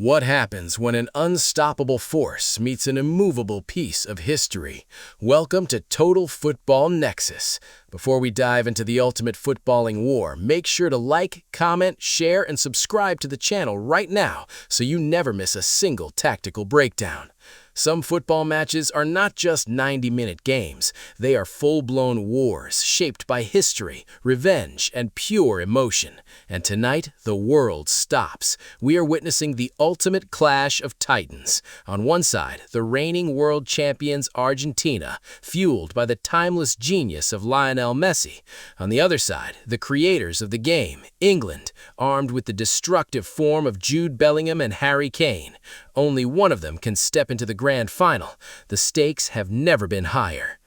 What happens when an unstoppable force meets an immovable piece of history? Welcome to Total Football Nexus. Before we dive into the ultimate footballing war, make sure to like, comment, share, and subscribe to the channel right now so you never miss a single tactical breakdown. Some football matches are not just 90-minute games. They are full-blown wars shaped by history, revenge, and pure emotion. And tonight, the world stops. We are witnessing the ultimate clash of titans. On one side, the reigning world champions Argentina, fueled by the timeless genius of Lionel Messi. On the other side, the creators of the game, England, armed with the destructive form of Jude Bellingham and Harry Kane. Only one of them can step into the grand final. The stakes have never been higher.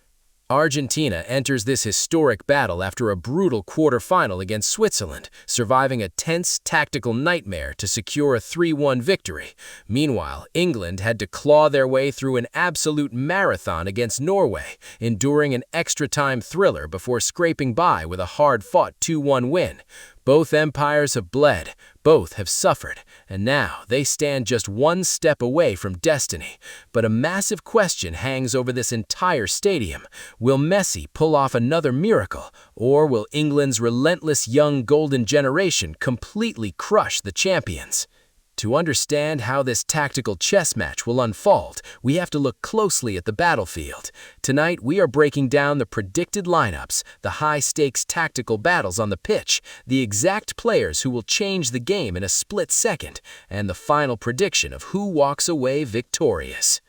Argentina enters this historic battle after a brutal quarterfinal against Switzerland, surviving a tense tactical nightmare to secure a 3-1 victory. Meanwhile, England had to claw their way through an absolute marathon against Norway, enduring an extra-time thriller before scraping by with a hard-fought 2-1 win. Both empires have bled, both have suffered, and now they stand just one step away from destiny. But a massive question hangs over this entire stadium. Will Messi pull off another miracle, or will England's relentless young golden generation completely crush the champions? To understand how this tactical chess match will unfold, we have to look closely at the battlefield. Tonight, we are breaking down the predicted lineups, the high-stakes tactical battles on the pitch, the exact players who will change the game in a split second, and the final prediction of who walks away victorious.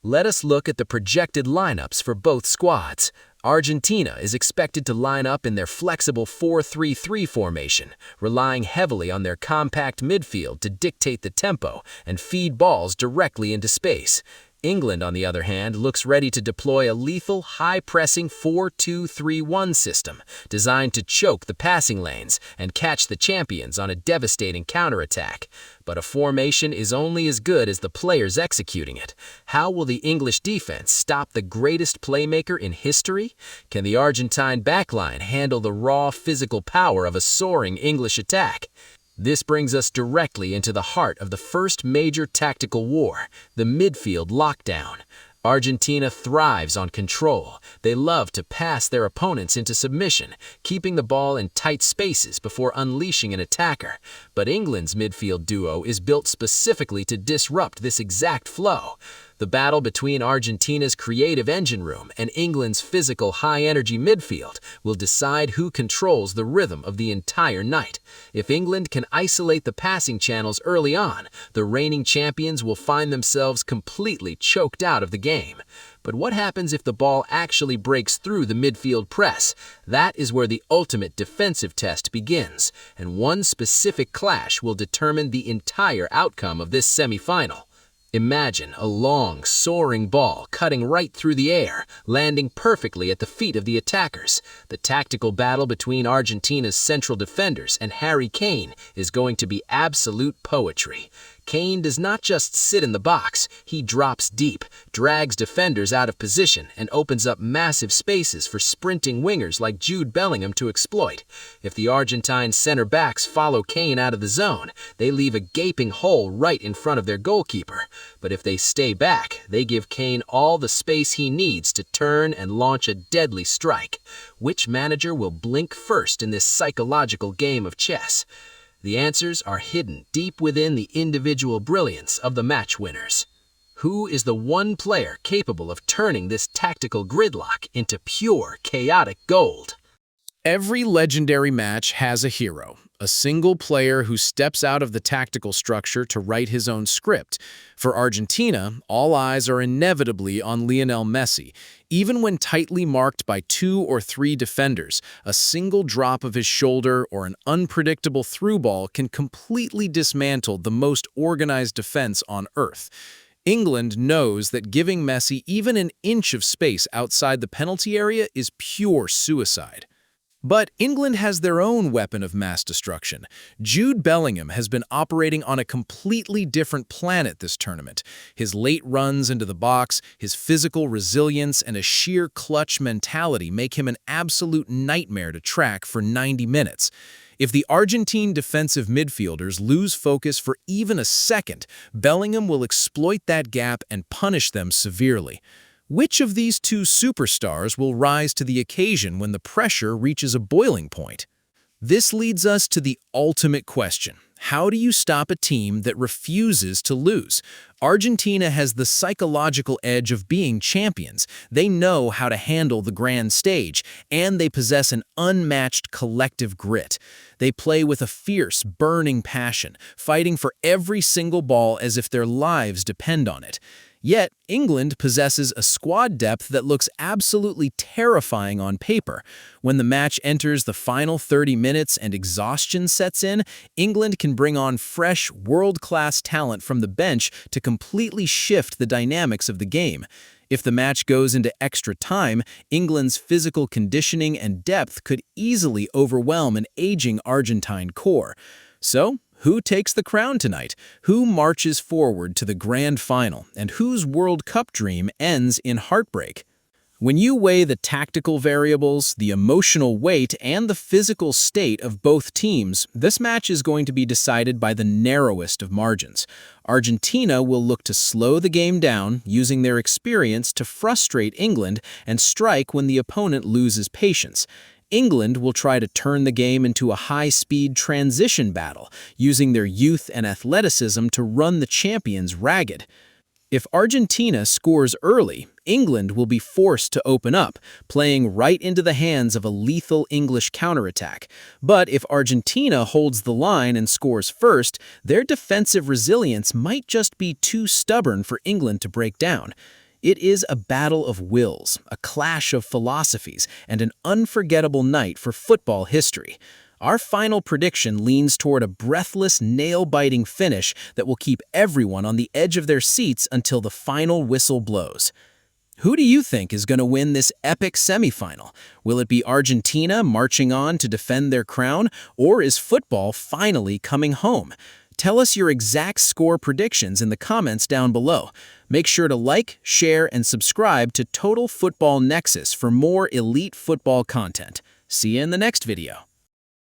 Let us look at the projected lineups for both squads. Argentina is expected to line up in their flexible 4-3-3 formation, relying heavily on their compact midfield to dictate the tempo and feed balls directly into space. England, on the other hand, looks ready to deploy a lethal, high-pressing 4-2-3-1 system designed to choke the passing lanes and catch the champions on a devastating counterattack. But a formation is only as good as the players executing it. How will the English defense stop the greatest playmaker in history? Can the Argentine backline handle the raw physical power of a soaring English attack? This brings us directly into the heart of the first major tactical war, the midfield lockdown. Argentina thrives on control. They love to pass their opponents into submission, keeping the ball in tight spaces before unleashing an attacker. But England's midfield duo is built specifically to disrupt this exact flow. The battle between Argentina's creative engine room and England's physical high-energy midfield will decide who controls the rhythm of the entire night. If England can isolate the passing channels early on, the reigning champions will find themselves completely choked out of the game. But what happens if the ball actually breaks through the midfield press? That is where the ultimate defensive test begins, and one specific clash will determine the entire outcome of this semifinal. Imagine a long, soaring ball cutting right through the air, landing perfectly at the feet of the attackers. The tactical battle between Argentina's central defenders and Harry Kane is going to be absolute poetry. Kane does not just sit in the box, he drops deep, drags defenders out of position, and opens up massive spaces for sprinting wingers like Jude Bellingham to exploit. If the Argentine center backs follow Kane out of the zone, they leave a gaping hole right in front of their goalkeeper. But if they stay back, they give Kane all the space he needs to turn and launch a deadly strike. Which manager will blink first in this psychological game of chess? The answers are hidden deep within the individual brilliance of the match winners. Who is the one player capable of turning this tactical gridlock into pure, chaotic gold? Every legendary match has a hero, a single player who steps out of the tactical structure to write his own script. For Argentina, all eyes are inevitably on Lionel Messi. Even when tightly marked by 2 or 3 defenders, a single drop of his shoulder or an unpredictable through ball can completely dismantle the most organized defense on earth. England knows that giving Messi even an inch of space outside the penalty area is pure suicide. But England has their own weapon of mass destruction. Jude Bellingham has been operating on a completely different planet this tournament. His late runs into the box, his physical resilience, and a sheer clutch mentality make him an absolute nightmare to track for 90 minutes. If the Argentine defensive midfielders lose focus for even a second, Bellingham will exploit that gap and punish them severely. Which of these two superstars will rise to the occasion when the pressure reaches a boiling point? This leads us to the ultimate question. How do you stop a team that refuses to lose? Argentina has the psychological edge of being champions. They know how to handle the grand stage, and they possess an unmatched collective grit. They play with a fierce, burning passion, fighting for every single ball as if their lives depend on it. Yet, England possesses a squad depth that looks absolutely terrifying on paper. When the match enters the final 30 minutes and exhaustion sets in, England can bring on fresh, world-class talent from the bench to completely shift the dynamics of the game. If the match goes into extra time, England's physical conditioning and depth could easily overwhelm an aging Argentine core. So, who takes the crown tonight? Who marches forward to the grand final? And whose World Cup dream ends in heartbreak? When you weigh the tactical variables, the emotional weight, and the physical state of both teams, this match is going to be decided by the narrowest of margins. Argentina will look to slow the game down, using their experience to frustrate England and strike when the opponent loses patience. England will try to turn the game into a high-speed transition battle, using their youth and athleticism to run the champions ragged. If Argentina scores early, England will be forced to open up, playing right into the hands of a lethal English counterattack. But if Argentina holds the line and scores first, their defensive resilience might just be too stubborn for England to break down. It is a battle of wills, a clash of philosophies, and an unforgettable night for football history. Our final prediction leans toward a breathless, nail-biting finish that will keep everyone on the edge of their seats until the final whistle blows. Who do you think is going to win this epic semifinal? Will it be Argentina marching on to defend their crown, or is football finally coming home? Tell us your exact score predictions in the comments down below. Make sure to like, share, and subscribe to Total Football Nexus for more elite football content. See you in the next video.